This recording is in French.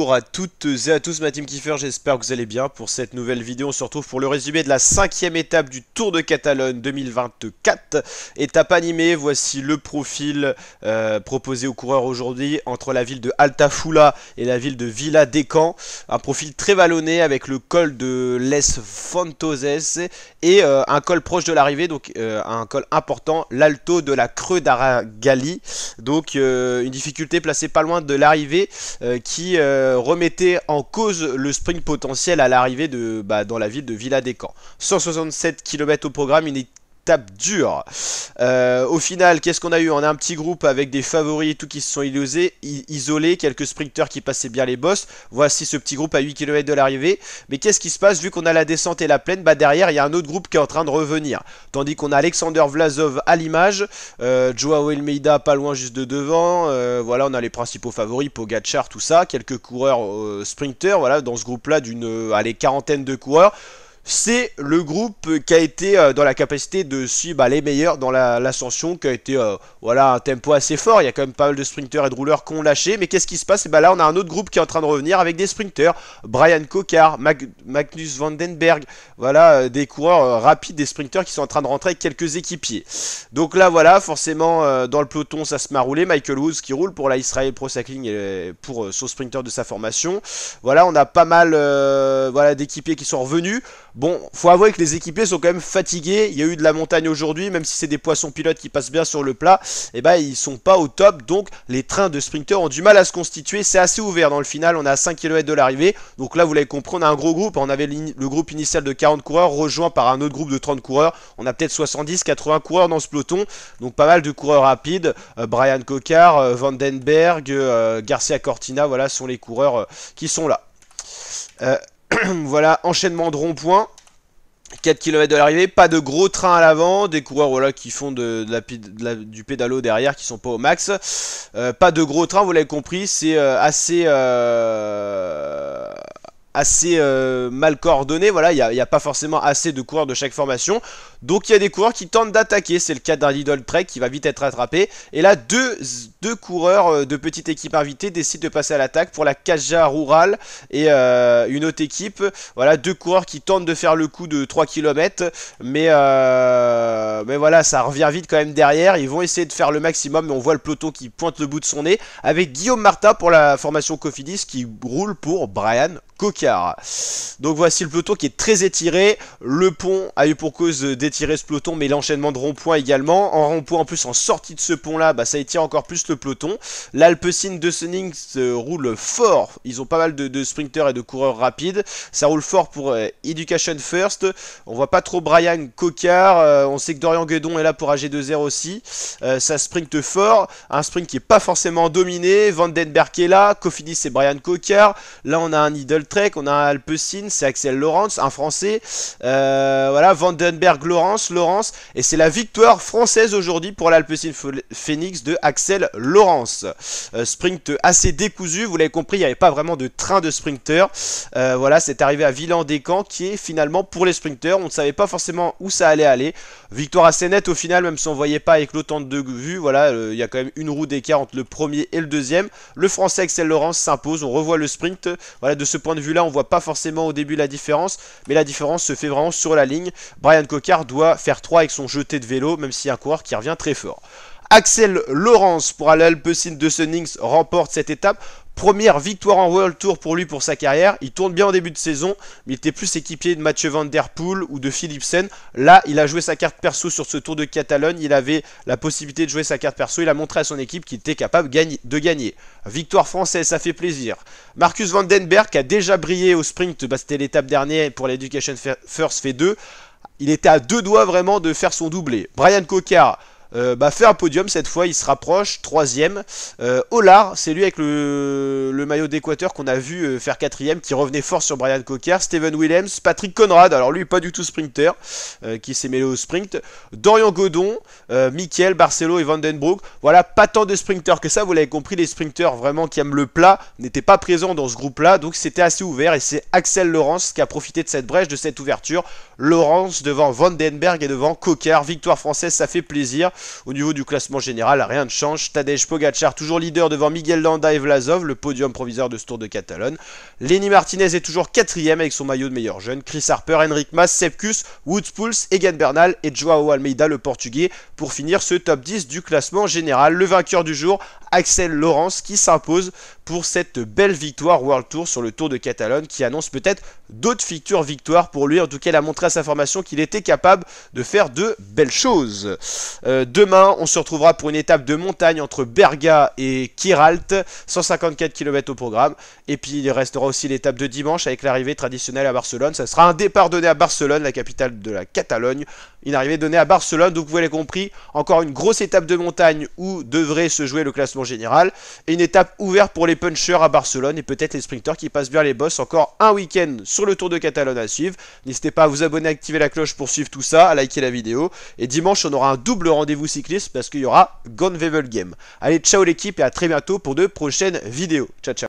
Bonjour à toutes et à tous ma team Kiefer, j'espère que vous allez bien. Pour cette nouvelle vidéo, on se retrouve pour le résumé de la 5e étape du Tour de Catalogne 2024. Étape animée, voici le profil proposé aux coureurs aujourd'hui entre la ville de Altafulla et la ville de Viladecans. Un profil très vallonné avec le col de Les Fontoses et un col proche de l'arrivée, donc un col important, l'Alto de la Creux d'Aragali. Donc une difficulté placée pas loin de l'arrivée qui remettait en cause le sprint potentiel à l'arrivée dans la ville de Viladecans. 167 km au programme, une étape dure. Au final, qu'est-ce qu'on a eu? On a un petit groupe avec des favoris et tout qui se sont isolés, quelques sprinteurs qui passaient bien les bosses. Voici ce petit groupe à 8 km de l'arrivée. Mais qu'est-ce qui se passe vu qu'on a la descente et la plaine? Derrière, il y a un autre groupe qui est en train de revenir. Tandis qu'on a Alexander Vlasov à l'image, Joao Almeida pas loin juste de devant. Voilà, on a les principaux favoris, Pogacar, tout ça. Quelques coureurs sprinteurs, voilà, dans ce groupe-là d'une quarantaine de coureurs. C'est le groupe qui a été dans la capacité de suivre les meilleurs dans l'ascension, qui a été voilà, un tempo assez fort. Il y a quand même pas mal de sprinteurs et de rouleurs qui ont lâché. Mais qu'est-ce qui se passe? Là, on a un autre groupe qui est en train de revenir avec des sprinteurs. Brian Kocar, Magnus Vandenberg. Voilà, des coureurs rapides, des sprinteurs qui sont en train de rentrer avec quelques équipiers. Donc là, voilà, forcément, dans le peloton, ça se met à rouler. Michael Woods qui roule pour la Israel Pro Cycling et pour son sprinter de sa formation. Voilà, on a pas mal voilà, d'équipiers qui sont revenus. Bon, faut avouer que les équipiers sont quand même fatigués. Il y a eu de la montagne aujourd'hui, même si c'est des poissons pilotes qui passent bien sur le plat, ils sont pas au top. Donc les trains de sprinteurs ont du mal à se constituer. C'est assez ouvert dans le final. On est à 5 km de l'arrivée. Donc là, vous l'avez compris, on a un gros groupe. On avait le groupe initial de 40 coureurs rejoint par un autre groupe de 30 coureurs. On a peut-être 70-80 coureurs dans ce peloton. Donc pas mal de coureurs rapides. Brian Kocar, Vandenberg, Garcia Cortina, voilà, sont les coureurs qui sont là. Voilà, enchaînement de ronds-points. 4 km de l'arrivée, pas de gros train à l'avant, des coureurs voilà, qui font du pédalo derrière, qui sont pas au max. Pas de gros train, vous l'avez compris, c'est assez mal coordonné. Voilà, il n'y a pas forcément assez de coureurs de chaque formation. Donc il y a des coureurs qui tentent d'attaquer. C'est le cas d'un Lidl Trek qui va vite être rattrapé. Et là, deux coureurs de petite équipe invitée décident de passer à l'attaque pour la Caja Rural et une autre équipe. Voilà, deux coureurs qui tentent de faire le coup de 3 km. Mais voilà, ça revient vite quand même derrière. Ils vont essayer de faire le maximum. Mais on voit le peloton qui pointe le bout de son nez. Avec Guillaume Martin pour la formation Cofidis qui roule pour Brian Kocar. Donc voici le peloton qui est très étiré. Le pont a eu pour cause d'étirer ce peloton, mais l'enchaînement de ronds-points également. En rond-point, en plus, en sortie de ce pont-là, ça étire encore plus le peloton. L'Alpecin de Sunnings roule fort. Ils ont pas mal de sprinteurs et de coureurs rapides. Ça roule fort pour Education First. On voit pas trop Brian Kocar. On sait que Dorian Guedon est là pour AG2R aussi. Ça sprinte fort. Un sprint qui est pas forcément dominé. Vandenberg est là. Cofidis et Brian Kocar. Là, on a un Idle Trek. On a un Alpecin. C'est Axel Laurens, un Français. Voilà, Vandenberg, Laurens. Et c'est la victoire française aujourd'hui pour l'Alpecin Phoenix de Axel Laurens. Sprint assez décousu. Vous l'avez compris, il n'y avait pas vraiment de train de sprinter. Voilà, c'est arrivé à Viladecans qui est finalement pour les sprinters. On ne savait pas forcément où ça allait aller. Victoire assez nette au final, même si on ne voyait pas avec l'autant de vues. Voilà, il y a quand même une roue d'écart entre le premier et le deuxième. Le Français Axel Laurens s'impose. On revoit le sprint. Voilà, de ce point de vue-là, on ne voit pas forcément au début la différence. Mais la différence se fait vraiment sur la ligne. Brian Kocar doit faire 3 avec son jeté de vélo, même s'il y a un coureur qui revient très fort. Axel Laurens pour l'Alpecin de Sunnings remporte cette étape. Première victoire en World Tour pour lui pour sa carrière. Il tourne bien en début de saison, mais il était plus équipier de Mathieu Van Der Poel ou de Philipsen. Là, il a joué sa carte perso sur ce Tour de Catalogne. Il avait la possibilité de jouer sa carte perso. Il a montré à son équipe qu'il était capable de gagner. Victoire française, ça fait plaisir. Marcus Vandenberg qui a déjà brillé au sprint. C'était l'étape dernière pour l'Education First fait 2. Il était à 2 doigts vraiment de faire son doublé. Brian Kocar fait un podium cette fois, il se rapproche, 3ème. Olar, c'est lui avec le maillot d'Équateur qu'on a vu faire 4ème, qui revenait fort sur Brian Kocar. Steven Williams, Patrick Conrad, alors lui pas du tout sprinter, qui s'est mêlé au sprint. Dorian Guedon, Mikel, Barcelo et Vandenbroek. Voilà, pas tant de sprinters que ça, vous l'avez compris, les sprinters vraiment qui aiment le plat n'étaient pas présents dans ce groupe-là, donc c'était assez ouvert et c'est Axel Laurens qui a profité de cette brèche, de cette ouverture. Laurens devant Vandenberg et devant Kocar, victoire française, ça fait plaisir. Au niveau du classement général, rien ne change. Tadej Pogacar toujours leader devant Miguel Landa et Vlasov, le podium provisoire de ce Tour de Catalogne. Lenny Martinez est toujours 4ème avec son maillot de meilleur jeune. Chris Harper, Enric Mas, Sepp Kuss, Wout Poels, Egan Bernal et Joao Almeida, le portugais, pour finir ce top 10 du classement général. Le vainqueur du jour, Axel Laurens, qui s'impose pour cette belle victoire World Tour sur le Tour de Catalogne, qui annonce peut-être d'autres futures victoires pour lui. En tout cas, il a montré à sa formation qu'il était capable de faire de belles choses. Demain, on se retrouvera pour une étape de montagne entre Berga et Kiralt, 154 km au programme. Et puis, il restera aussi l'étape de dimanche avec l'arrivée traditionnelle à Barcelone. Ça sera un départ donné à Barcelone, la capitale de la Catalogne. Une arrivée donnée à Barcelone, donc vous l'avez compris, encore une grosse étape de montagne où devrait se jouer le classement général. Et une étape ouverte pour les punchers à Barcelone et peut-être les sprinters qui passent bien les bosses. Encore un week-end sur le Tour de Catalogne à suivre. N'hésitez pas à vous abonner, à activer la cloche pour suivre tout ça, à liker la vidéo. Et dimanche, on aura un double rendez-vous cycliste parce qu'il y aura Gone Wevelgem. Allez, ciao l'équipe et à très bientôt pour de prochaines vidéos. Ciao, ciao.